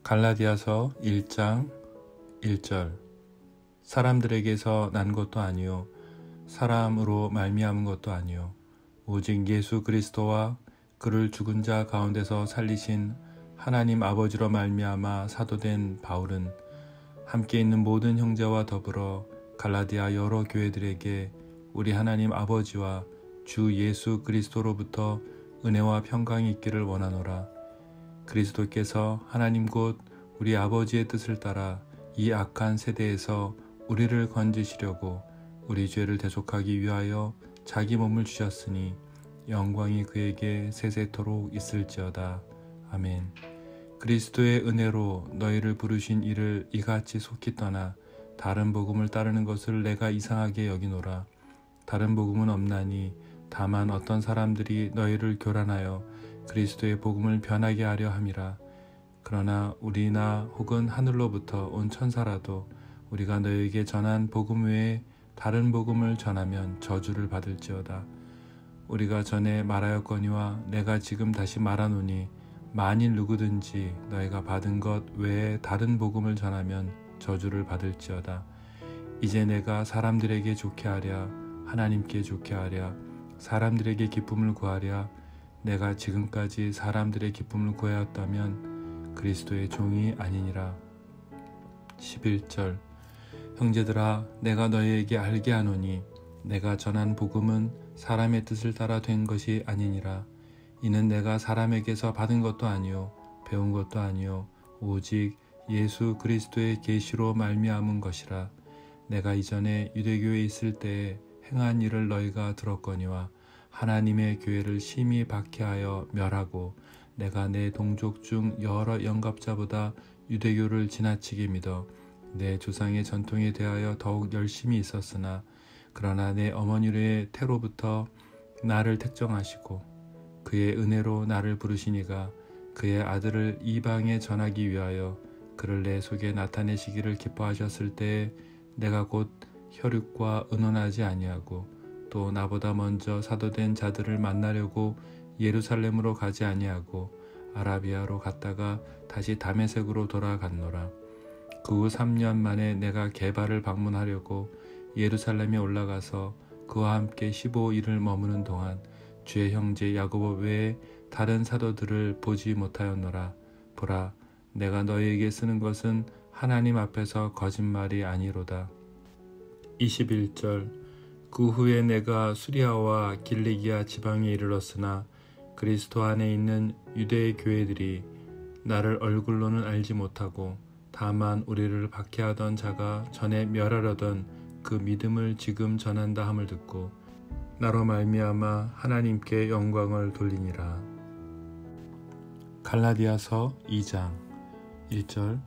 갈라디아서 1장 1절 사람들에게서 난 것도 아니요 사람으로 말미암은 것도 아니요 오직 예수 그리스도와 그를 죽은 자 가운데서 살리신 하나님 아버지로 말미암아 사도된 바울은 함께 있는 모든 형제와 더불어 갈라디아 여러 교회들에게 우리 하나님 아버지와 주 예수 그리스도로부터 은혜와 평강이 있기를 원하노라. 그리스도께서 하나님 곧 우리 아버지의 뜻을 따라 이 악한 세대에서 우리를 건지시려고 우리 죄를 대속하기 위하여 자기 몸을 주셨으니 영광이 그에게 세세토록 있을지어다. 아멘. 그리스도의 은혜로 너희를 부르신 이를 이같이 속히 떠나 다른 복음을 따르는 것을 내가 이상하게 여기노라. 다른 복음은 없나니 다만 어떤 사람들이 너희를 교란하여 그리스도의 복음을 변하게 하려 함이라. 그러나 우리나 혹은 하늘로부터 온 천사라도 우리가 너희에게 전한 복음 외에 다른 복음을 전하면 저주를 받을지어다. 우리가 전에 말하였거니와 내가 지금 다시 말하노니 만일 누구든지 너희가 받은 것 외에 다른 복음을 전하면 저주를 받을지어다. 이제 내가 사람들에게 좋게 하랴 하나님께 좋게 하랴 사람들에게 기쁨을 구하랴 내가 지금까지 사람들의 기쁨을 구하였다면 그리스도의 종이 아니니라. 11절 형제들아 내가 너희에게 알게 하노니 내가 전한 복음은 사람의 뜻을 따라 된 것이 아니니라. 이는 내가 사람에게서 받은 것도 아니요 배운 것도 아니요 오직 예수 그리스도의 계시로 말미암은 것이라. 내가 이전에 유대교에 있을 때에 행한 일을 너희가 들었거니와 하나님의 교회를 심히 박해하여 멸하고 내가 내 동족 중 여러 영갑자보다 유대교를 지나치게 믿어 내 조상의 전통에 대하여 더욱 열심히 있었으나 그러나 내 어머니의 태로부터 나를 택정하시고 그의 은혜로 나를 부르시니가 그의 아들을 이방에 전하기 위하여 그를 내 속에 나타내시기를 기뻐하셨을 때에 내가 곧 혈육과 의논하지 아니하고 또 나보다 먼저 사도된 자들을 만나려고 예루살렘으로 가지 아니하고 아라비아로 갔다가 다시 다메섹으로 돌아갔노라. 그 후 3년 만에 내가 게바를 방문하려고 예루살렘에 올라가서 그와 함께 15일을 머무는 동안 주의 형제 야고보 외에 다른 사도들을 보지 못하였노라. 보라, 내가 너희에게 쓰는 것은 하나님 앞에서 거짓말이 아니로다. 21절 그 후에 내가 수리아와 길리기아 지방에 이르렀으나 그리스도 안에 있는 유대의 교회들이 나를 얼굴로는 알지 못하고 다만 우리를 박해하던 자가 전에 멸하려던 그 믿음을 지금 전한다 함을 듣고 나로 말미암아 하나님께 영광을 돌리니라. 갈라디아서 2장 1절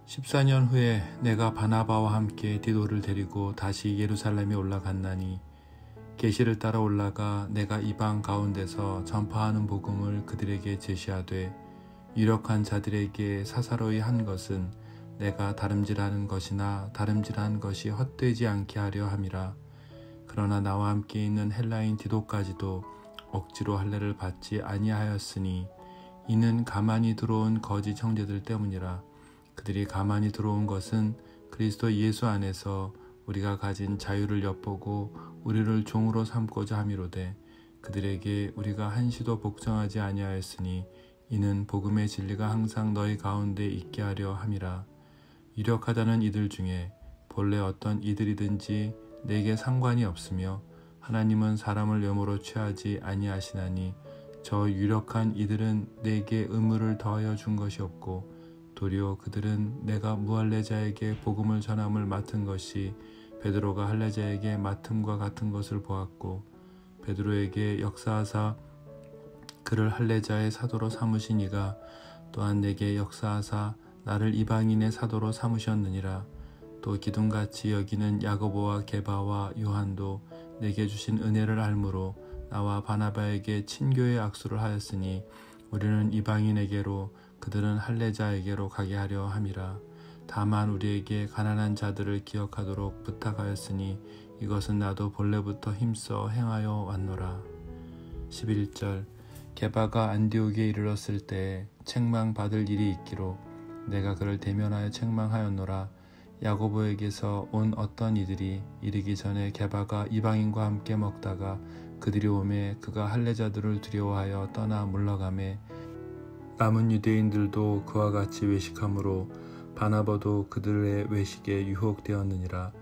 14년 후에 내가 바나바와 함께 디도를 데리고 다시 예루살렘에 올라갔나니 계시를 따라 올라가 내가 이방 가운데서 전파하는 복음을 그들에게 제시하되 유력한 자들에게 사사로이 한 것은 내가 다름질하는 것이나 다름질한 것이 헛되지 않게 하려 함이라. 그러나 나와 함께 있는 헬라인 디도까지도 억지로 할례를 받지 아니하였으니 이는 가만히 들어온 거짓 형제들 때문이라. 그들이 가만히 들어온 것은 그리스도 예수 안에서 우리가 가진 자유를 엿보고 우리를 종으로 삼고자 함이로되 그들에게 우리가 한시도 복종하지 아니하였으니 이는 복음의 진리가 항상 너희 가운데 있게 하려 함이라. 유력하다는 이들 중에 본래 어떤 이들이든지 내게 상관이 없으며 하나님은 사람을 외모로 취하지 아니하시나니 저 유력한 이들은 내게 의무를 더하여 준 것이 없고 도리어 그들은 내가 무할례자에게 복음을 전함을 맡은 것이 베드로가 할례자에게 맡음과 같은 것을 보았고 베드로에게 역사하사 그를 할례자의 사도로 삼으신 이가 또한 내게 역사하사 나를 이방인의 사도로 삼으셨느니라. 또 기둥같이 여기는 야고보와 게바와 요한도 내게 주신 은혜를 알므로 나와 바나바에게 친교의 악수를 하였으니 우리는 이방인에게로 그들은 할례자에게로 가게 하려 함이라. 다만 우리에게 가난한 자들을 기억하도록 부탁하였으니 이것은 나도 본래부터 힘써 행하여 왔노라. 11절 게바가 안디옥에 이르렀을 때에 책망받을 일이 있기로 내가 그를 대면하여 책망하였노라. 야고보에게서 온 어떤 이들이 이르기 전에 게바가 이방인과 함께 먹다가 그들이 오매 그가 할례자들을 두려워하여 떠나 물러가매 남은 유대인들도 그와 같이 외식하므로 바나바도 그들의 외식에 유혹되었느니라.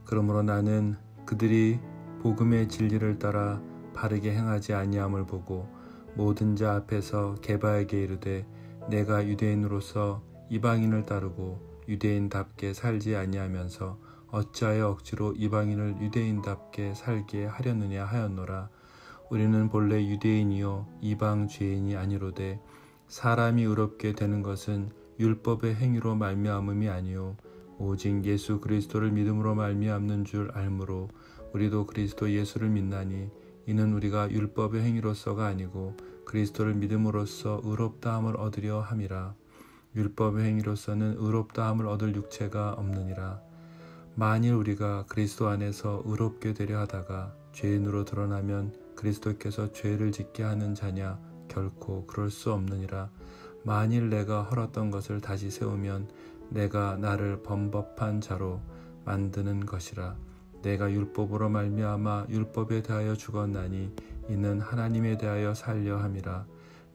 그러므로 나는 그들이 복음의 진리를 따라 바르게 행하지 아니함을 보고 모든 자 앞에서 게바에게 이르되 내가 유대인으로서 이방인을 따르고 유대인답게 살지 아니하면서 어찌하여 억지로 이방인을 유대인답게 살게 하려느냐 하였노라. 우리는 본래 유대인이요 이방 죄인이 아니로되 사람이 의롭게 되는 것은 율법의 행위로 말미암음이 아니요 오직 예수 그리스도를 믿음으로 말미암는 줄 알므로 우리도 그리스도 예수를 믿나니 이는 우리가 율법의 행위로서가 아니고 그리스도를 믿음으로써 의롭다함을 얻으려 함이라. 율법의 행위로서는 의롭다함을 얻을 육체가 없느니라. 만일 우리가 그리스도 안에서 의롭게 되려 하다가 죄인으로 드러나면 그리스도께서 죄를 짓게 하는 자냐? 결코 그럴 수 없느니라. 만일 내가 헐었던 것을 다시 세우면 내가 나를 범법한 자로 만드는 것이라. 내가 율법으로 말미암아 율법에 대하여 죽었나니 이는 하나님에 대하여 살려 함이라.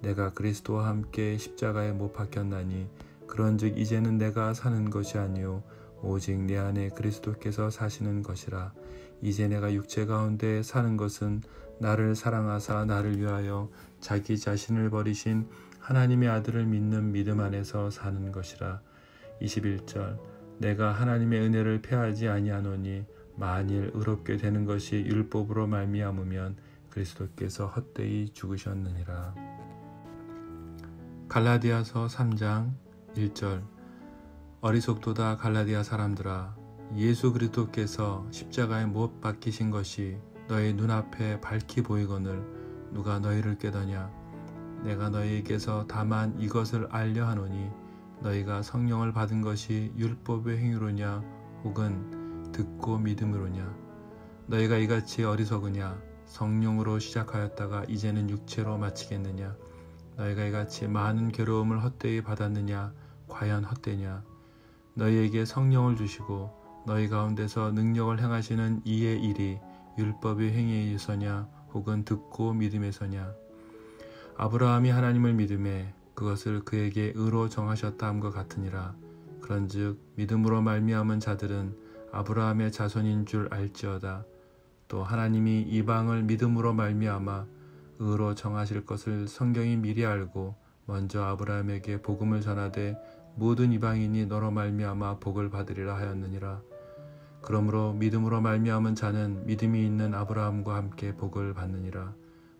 내가 그리스도와 함께 십자가에 못 박혔나니 그런즉 이제는 내가 사는 것이 아니요 오직 내 안에 그리스도께서 사시는 것이라. 이제 내가 육체 가운데 사는 것은 나를 사랑하사 나를 위하여 자기 자신을 버리신 하나님의 아들을 믿는 믿음 안에서 사는 것이라. 21절 내가 하나님의 은혜를 패하지 아니하노니 만일 의롭게 되는 것이 율법으로 말미암으면 그리스도께서 헛되이 죽으셨느니라. 갈라디아서 3장 1절 어리석도다 갈라디아 사람들아 예수 그리스도께서 십자가에 못 박히신 것이 너희 눈앞에 밝히 보이거늘 누가 너희를 꾀더냐. 내가 너희에게서 다만 이것을 알려 하노니 너희가 성령을 받은 것이 율법의 행위로냐 혹은 듣고 믿음으로냐. 너희가 이같이 어리석으냐. 성령으로 시작하였다가 이제는 육체로 마치겠느냐. 너희가 이같이 많은 괴로움을 헛되이 받았느냐. 과연 헛되냐. 너희에게 성령을 주시고 너희 가운데서 능력을 행하시는 이의 일이 율법의 행위에서냐 혹은 듣고 믿음에서냐. 아브라함이 하나님을 믿음에 그것을 그에게 의로 정하셨다 함과 같으니라. 그런즉 믿음으로 말미암은 자들은 아브라함의 자손인 줄 알지어다. 또 하나님이 이방을 믿음으로 말미암아 의로 정하실 것을 성경이 미리 알고 먼저 아브라함에게 복음을 전하되 모든 이방인이 너로 말미암아 복을 받으리라 하였느니라. 그러므로 믿음으로 말미암은 자는 믿음이 있는 아브라함과 함께 복을 받느니라.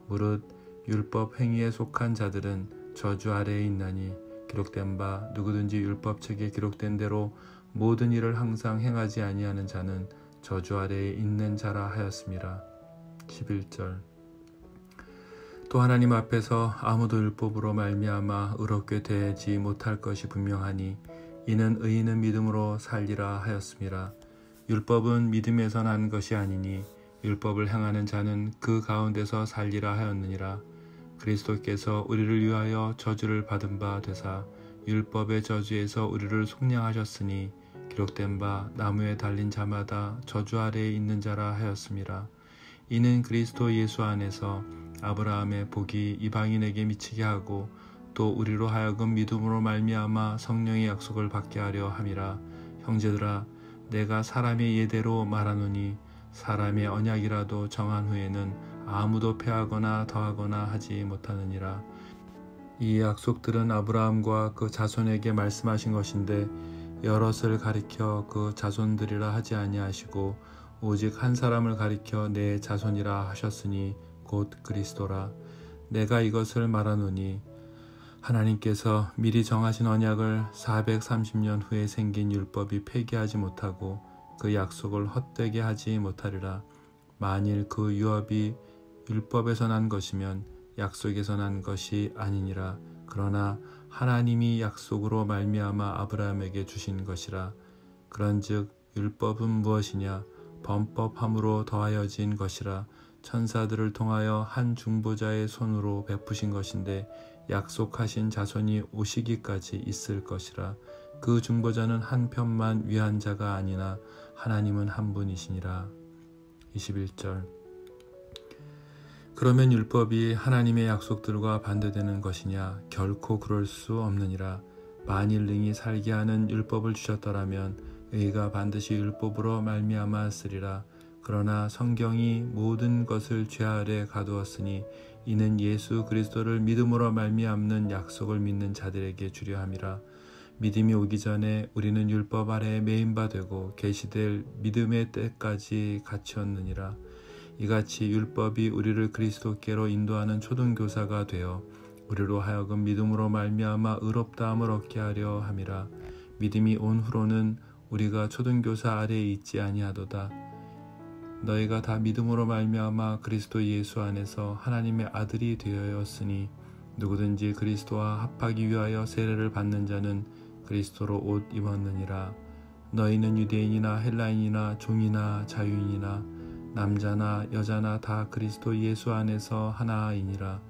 무릇 율법 행위에 속한 자들은 저주 아래에 있나니 기록된 바 누구든지 율법책에 기록된 대로 모든 일을 항상 행하지 아니하는 자는 저주 아래에 있는 자라 하였음이라. 11절 또 하나님 앞에서 아무도 율법으로 말미암아 의롭게 되지 못할 것이 분명하니 이는 의인은 믿음으로 살리라 하였음이라. 율법은 믿음에서 난 것이 아니니 율법을 행하는 자는 그 가운데서 살리라 하였느니라. 그리스도께서 우리를 위하여 저주를 받은 바 되사 율법의 저주에서 우리를 속량하셨으니 기록된 바 나무에 달린 자마다 저주 아래에 있는 자라 하였음이라. 이는 그리스도 예수 안에서 아브라함의 복이 이방인에게 미치게 하고 또 우리로 하여금 믿음으로 말미암아 성령의 약속을 받게 하려 함이라. 형제들아 내가 사람의 예대로 말하노니 사람의 언약이라도 정한 후에는 아무도 패하거나 더하거나 하지 못하느니라. 이 약속들은 아브라함과 그 자손에게 말씀하신 것인데 여럿을 가리켜 그 자손들이라 하지 아니하시고 오직 한 사람을 가리켜 내 자손이라 하셨으니 곧 그리스도라. 내가 이것을 말하노니 하나님께서 미리 정하신 언약을 430년 후에 생긴 율법이 폐기하지 못하고 그 약속을 헛되게 하지 못하리라. 만일 그 유업이 율법에서 난 것이면 약속에서 난 것이 아니니라. 그러나 하나님이 약속으로 말미암아 아브라함에게 주신 것이라. 그런즉 율법은 무엇이냐? 범법함으로 더하여진 것이라. 천사들을 통하여 한 중보자의 손으로 베푸신 것인데 약속하신 자손이 오시기까지 있을 것이라. 그 중보자는 한 편만 위한 자가 아니나 하나님은 한 분이시니라. 21절. 그러면 율법이 하나님의 약속들과 반대되는 것이냐? 결코 그럴 수 없느니라. 만일 능히 살게 하는 율법을 주셨더라면 의가 반드시 율법으로 말미암아 쓰리라. 그러나 성경이 모든 것을 죄 아래 가두었으니 이는 예수 그리스도를 믿음으로 말미암는 약속을 믿는 자들에게 주려 함이라. 믿음이 오기 전에 우리는 율법 아래에 매인 바 되고 계시될 믿음의 때까지 갇혔느니라. 이같이 율법이 우리를 그리스도께로 인도하는 초등교사가 되어 우리로 하여금 믿음으로 말미암아 의롭다함을 얻게 하려 함이라. 믿음이 온 후로는 우리가 초등교사 아래에 있지 아니하도다. 너희가 다 믿음으로 말미암아 그리스도 예수 안에서 하나님의 아들이 되었으니 누구든지 그리스도와 합하기 위하여 세례를 받는 자는 그리스도로 옷 입었느니라. 너희는 유대인이나 헬라인이나 종이나 자유인이나 남자나 여자나 다 그리스도 예수 안에서 하나이니라.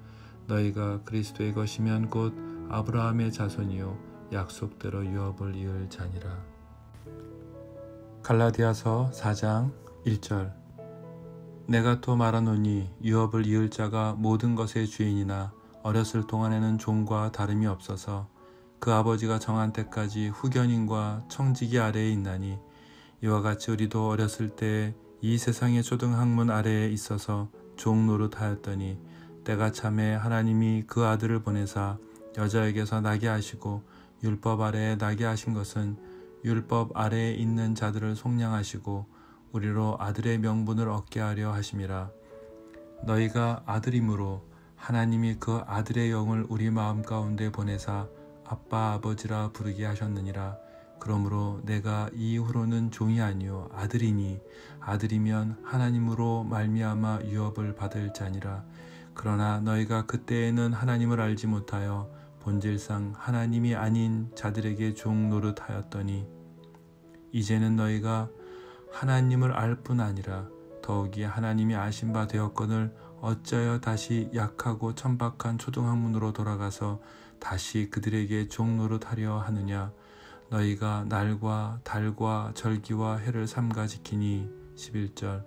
너희가 그리스도의 것이면 곧 아브라함의 자손이요 약속대로 유업을 이을 자니라. 갈라디아서 4장 1절. 내가 또 말하노니 유업을 이을 자가 모든 것의 주인이나 어렸을 동안에는 종과 다름이 없어서 그 아버지가 정한 때까지 후견인과 청지기 아래에 있나니 이와 같이 우리도 어렸을 때에 이 세상의 초등학문 아래에 있어서 종 노릇하였더니 때가 참에 하나님이 그 아들을 보내사 여자에게서 나게 하시고 율법 아래에 나게 하신 것은 율법 아래에 있는 자들을 속량하시고 우리로 아들의 명분을 얻게 하려 하심이라. 너희가 아들이므로 하나님이 그 아들의 영을 우리 마음 가운데 보내사 아빠 아버지라 부르게 하셨느니라. 그러므로 내가 이후로는 종이 아니요 아들이니 아들이면 하나님으로 말미암아 유업을 받을 자니라. 그러나 너희가 그때에는 하나님을 알지 못하여 본질상 하나님이 아닌 자들에게 종 노릇하였더니 이제는 너희가 하나님을 알 뿐 아니라 더욱이 하나님이 아신 바 되었거늘 어찌하여 다시 약하고 천박한 초등학문으로 돌아가서 다시 그들에게 종 노릇하려 하느냐. 너희가 날과 달과 절기와 해를 삼가 지키니 11절.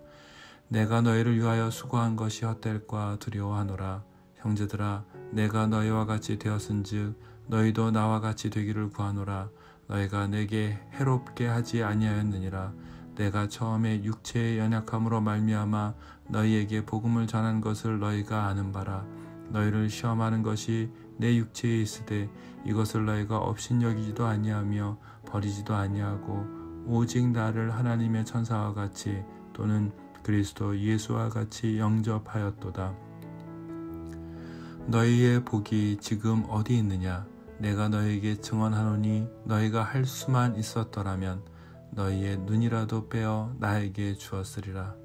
내가 너희를 위하여 수고한 것이 헛될까 두려워하노라. 형제들아 내가 너희와 같이 되었은즉 너희도 나와 같이 되기를 구하노라. 너희가 내게 해롭게 하지 아니하였느니라. 내가 처음에 육체의 연약함으로 말미암아 너희에게 복음을 전한 것을 너희가 아는 바라. 너희를 시험하는 것이 내 육체에 있으되 이것을 너희가 업신여기지도 아니하며 버리지도 아니하고 오직 나를 하나님의 천사와 같이 또는 그리스도 예수와 같이 영접하였도다. 너희의 복이 지금 어디 있느냐? 내가 너희에게 증언하노니 너희가 할 수만 있었더라면 너희의 눈이라도 빼어 나에게 주었으리라.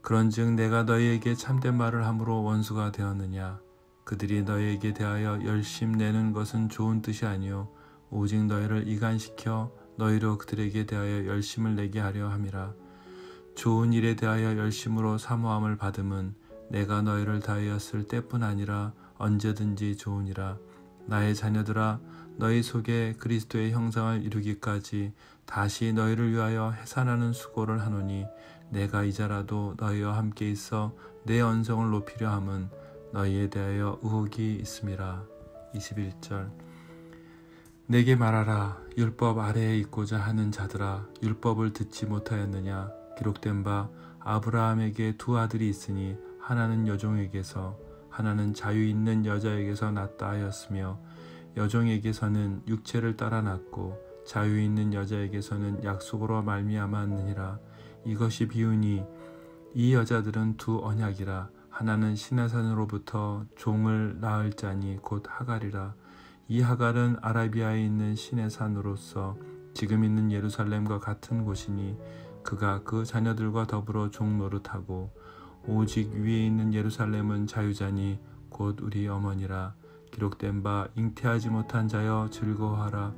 그런즉 내가 너희에게 참된 말을 함으로 원수가 되었느냐? 그들이 너희에게 대하여 열심 내는 것은 좋은 뜻이 아니요 오직 너희를 이간시켜 너희로 그들에게 대하여 열심을 내게 하려 함이라. 좋은 일에 대하여 열심으로 사모함을 받음은 내가 너희를 다하였을 때뿐 아니라 언제든지 좋으니라. 나의 자녀들아 너희 속에 그리스도의 형상을 이루기까지 다시 너희를 위하여 해산하는 수고를 하노니 내가 이자라도 너희와 함께 있어 내 언성을 높이려 함은 너희에 대하여 의혹이 있음이라. 21절. 내게 말하라. 율법 아래에 있고자 하는 자들아 율법을 듣지 못하였느냐? 기록된 바 아브라함에게 두 아들이 있으니 하나는 여종에게서 하나는 자유 있는 여자에게서 낳다 하였으며 여종에게서는 육체를 따라 낳고 자유 있는 여자에게서는 약속으로 말미암았느니라. 이것이 비유니 이 여자들은 두 언약이라. 하나는 시내산으로부터 종을 낳을 자니 곧 하갈이라. 이 하갈은 아라비아에 있는 시내산으로서 지금 있는 예루살렘과 같은 곳이니 그가 그 자녀들과 더불어 종 노릇하고 오직 위에 있는 예루살렘은 자유자니 곧 우리 어머니라. 기록된 바 잉태하지 못한 자여 즐거워하라.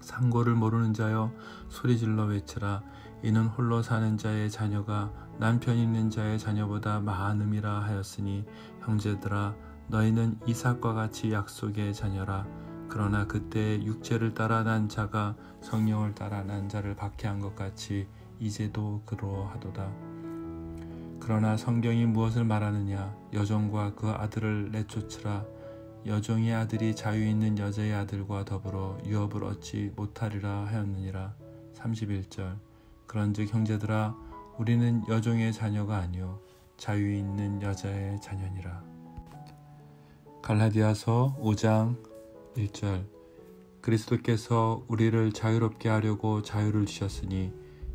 상고를 모르는 자여 소리질러 외치라. 이는 홀로 사는 자의 자녀가 남편 있는 자의 자녀보다 많음이라 하였으니 형제들아 너희는 이삭과 같이 약속의 자녀라. 그러나 그때 육체를 따라 난 자가 성령을 따라 난 자를 박해한 것 같이 이제도 그러하도다. 그러나 성경이 무엇을 말하느냐? 여종과 그 아들을 내쫓으라. 여종의 아들이 자유 있는 여자의 아들과 더불어 유업을 얻지 못하리라 하였느니라. 31절. 그런즉 형제들아 우리는 여종의 자녀가 아니요 자유 있는 여자의 자녀니라. 갈라디아서 5장 1절. 그리스도께서 우리를 자유롭게 하려고 자유를 주셨으니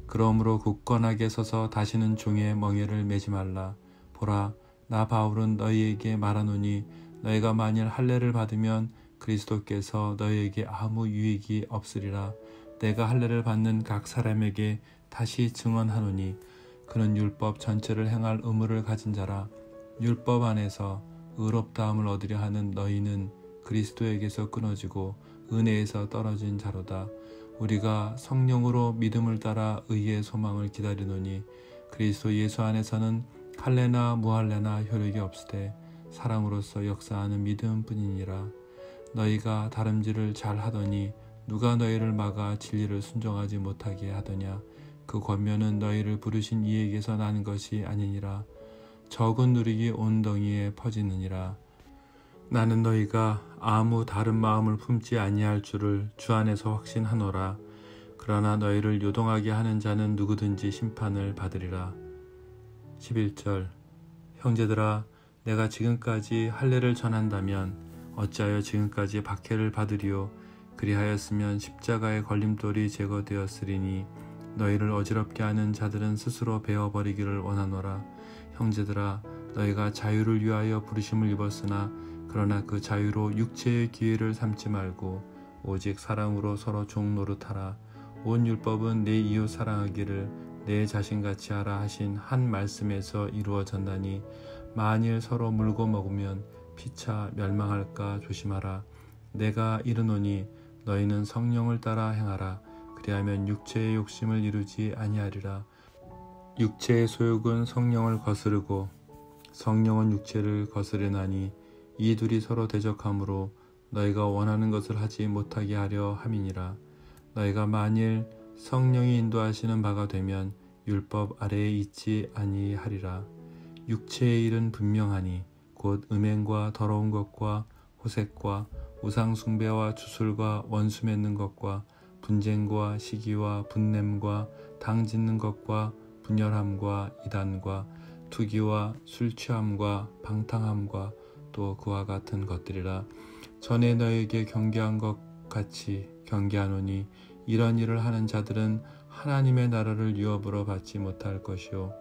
그러므로 굳건하게 서서 다시는 종의 멍에를 매지 말라. 보라, 나 바울은 너희에게 말하노니 너희가 만일 할례를 받으면 그리스도께서 너희에게 아무 유익이 없으리라. 내가 할례를 받는 각 사람에게 다시 증언하노니 그는 율법 전체를 행할 의무를 가진 자라. 율법 안에서 의롭다함을 얻으려 하는 너희는 그리스도에게서 끊어지고 은혜에서 떨어진 자로다. 우리가 성령으로 믿음을 따라 의의 소망을 기다리노니 그리스도 예수 안에서는 할례나 무할례나 효력이 없으되 사랑으로서 역사하는 믿음뿐이니라. 너희가 다름질을 잘 하더니 누가 너희를 막아 진리를 순종하지 못하게 하더냐? 그 권면은 너희를 부르신 이에게서 난 것이 아니니라. 적은 누룩이 온 덩이에 퍼지느니라. 나는 너희가 아무 다른 마음을 품지 아니할 줄을 주 안에서 확신하노라. 그러나 너희를 요동하게 하는 자는 누구든지 심판을 받으리라. 11절. 형제들아 내가 지금까지 할례를 전한다면 어찌하여 지금까지 박해를 받으리요? 그리하였으면 십자가의 걸림돌이 제거되었으리니 너희를 어지럽게 하는 자들은 스스로 베어버리기를 원하노라. 형제들아 너희가 자유를 위하여 부르심을 입었으나 그러나 그 자유로 육체의 기회를 삼지 말고 오직 사랑으로 서로 종 노릇하라. 온 율법은 내 이웃 사랑하기를 내 자신같이 하라 하신 한 말씀에서 이루어졌나니 만일 서로 물고 먹으면 피차 멸망할까 조심하라. 내가 이르노니 너희는 성령을 따라 행하라. 그리하면 육체의 욕심을 이루지 아니하리라. 육체의 소욕은 성령을 거스르고 성령은 육체를 거스르나니 이 둘이 서로 대적하므로 너희가 원하는 것을 하지 못하게 하려 함이니라. 너희가 만일 성령이 인도하시는 바가 되면 율법 아래에 있지 아니하리라. 육체의 일은 분명하니 곧 음행과 더러운 것과 호색과 우상숭배와 주술과 원수 맺는 것과 분쟁과 시기와 분냄과 당 짓는 것과 분열함과 이단과 투기와 술취함과 방탕함과 또 그와 같은 것들이라. 전에 너에게 경계한 것 같이 경계하노니 이런 일을 하는 자들은 하나님의 나라를 유업으로 받지 못할 것이요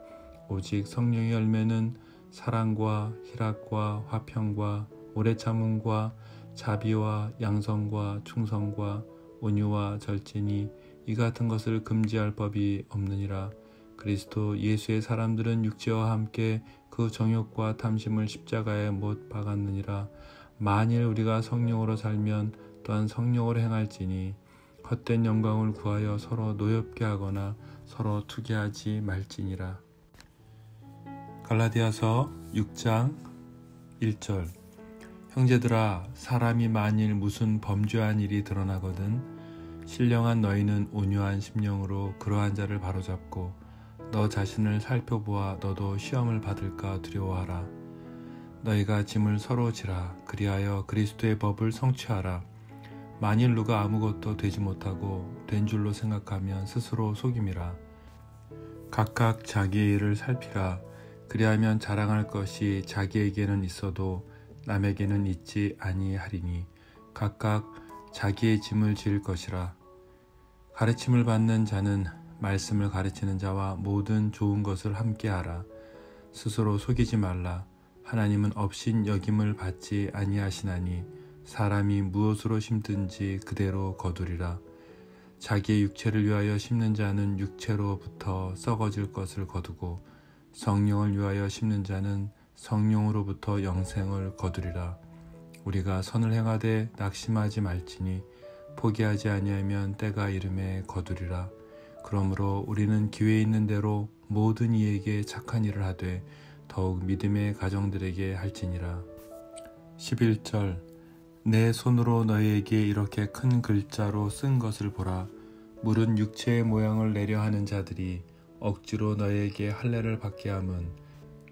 오직 성령의 열매는 사랑과 희락과 화평과 오래 참음과 자비와 양성과 충성과 온유와 절제니 이 같은 것을 금지할 법이 없느니라. 그리스도 예수의 사람들은 육체와 함께 그 정욕과 탐심을 십자가에 못 박았느니라. 만일 우리가 성령으로 살면 또한 성령으로 행할지니 헛된 영광을 구하여 서로 노엽게 하거나 서로 투기하지 말지니라. 갈라디아서 6장 1절. 형제들아 사람이 만일 무슨 범죄한 일이 드러나거든 신령한 너희는 온유한 심령으로 그러한 자를 바로잡고 너 자신을 살펴보아 너도 시험을 받을까 두려워하라. 너희가 짐을 서로 지라. 그리하여 그리스도의 법을 성취하라. 만일 누가 아무것도 되지 못하고 된 줄로 생각하면 스스로 속임이라. 각각 자기의 일을 살피라. 그리하면 자랑할 것이 자기에게는 있어도 남에게는 있지 아니하리니 각각 자기의 짐을 지을 것이라. 가르침을 받는 자는 말씀을 가르치는 자와 모든 좋은 것을 함께하라. 스스로 속이지 말라. 하나님은 업신 여김을 받지 아니하시나니 사람이 무엇으로 심든지 그대로 거두리라. 자기의 육체를 위하여 심는 자는 육체로부터 썩어질 것을 거두고 성령을 위하여 심는 자는 성령으로부터 영생을 거두리라. 우리가 선을 행하되 낙심하지 말지니 포기하지 아니하면 때가 이름에 거두리라. 그러므로 우리는 기회 있는 대로 모든 이에게 착한 일을 하되 더욱 믿음의 가정들에게 할지니라. 11절 내 손으로 너희에게 이렇게 큰 글자로 쓴 것을 보라. 물은 육체의 모양을 내려 하는 자들이 억지로 너희에게 할례를 받게 함은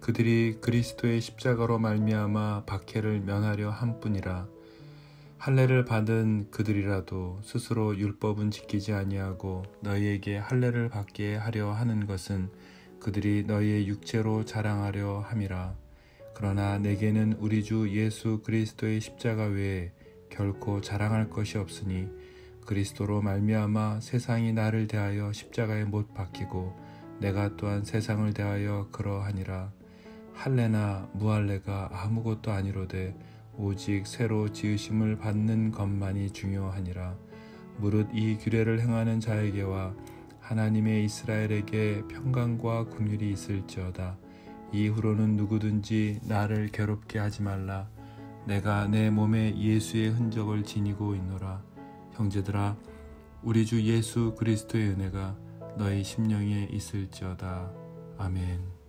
그들이 그리스도의 십자가로 말미암아 박해를 면하려 함뿐이라. 할례를 받은 그들이라도 스스로 율법은 지키지 아니하고 너희에게 할례를 받게 하려 하는 것은 그들이 너희의 육체로 자랑하려 함이라. 그러나 내게는 우리 주 예수 그리스도의 십자가 외에 결코 자랑할 것이 없으니 그리스도로 말미암아 세상이 나를 대하여 십자가에 못 박히고 내가 또한 세상을 대하여 그러하니라. 할례나 무할례가 아무것도 아니로되 오직 새로 지으심을 받는 것만이 중요하니라. 무릇 이 규례를 행하는 자에게와 하나님의 이스라엘에게 평강과 긍휼이 있을지어다. 이후로는 누구든지 나를 괴롭게 하지 말라. 내가 내 몸에 예수의 흔적을 지니고 있노라. 형제들아, 우리 주 예수 그리스도의 은혜가 너희 심령에 있을지어다. 아멘.